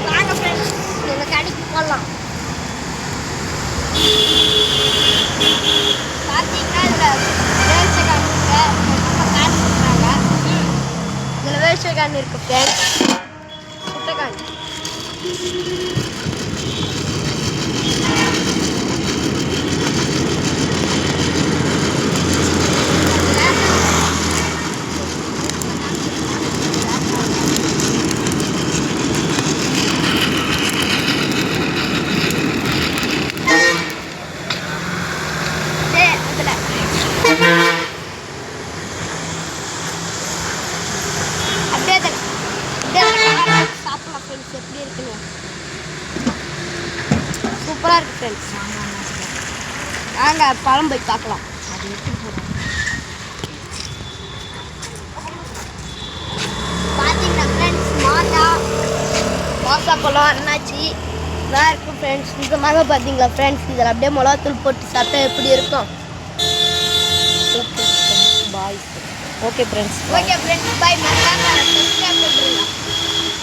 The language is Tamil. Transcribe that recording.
வாங்க ஃப்ரெண்ட்ஸ் இந்த கடைக்கு போகலாம். பார்த்தீங்கன்னா இதில் வேர்ச்சக்கான் இருக்கு, காசு கொடுக்குறாங்க. இதில் வேர்ச்சக்கான் இருக்கு ஃப்ரெண்ட்ஸ், குட்டைக்கான். சாப்பிடலாம் ஃப்ரெண்ட்ஸ், எப்படி இருக்குன்னு. சூப்பராக இருக்குது ஃப்ரெண்ட்ஸ். நாங்கள் பழம் போய் பார்க்கலாம். அது எப்படி போகிறோம் பார்த்தீங்கன்னா ஃப்ரெண்ட்ஸ், மாசா பழம் அண்ணாச்சி இதாக இருக்கும் ஃப்ரெண்ட்ஸ். இந்த மாதிரி பார்த்தீங்களா ஃப்ரெண்ட்ஸ், இதில் அப்படியே மிளகாத்தூள் போட்டு சாப்பிட்டா எப்படி இருக்கும். பாய். ஓகே ஃப்ரெண்ட்ஸ், பாய். மறக்காம சப்ஸ்கிரைப் பண்ணுங்க.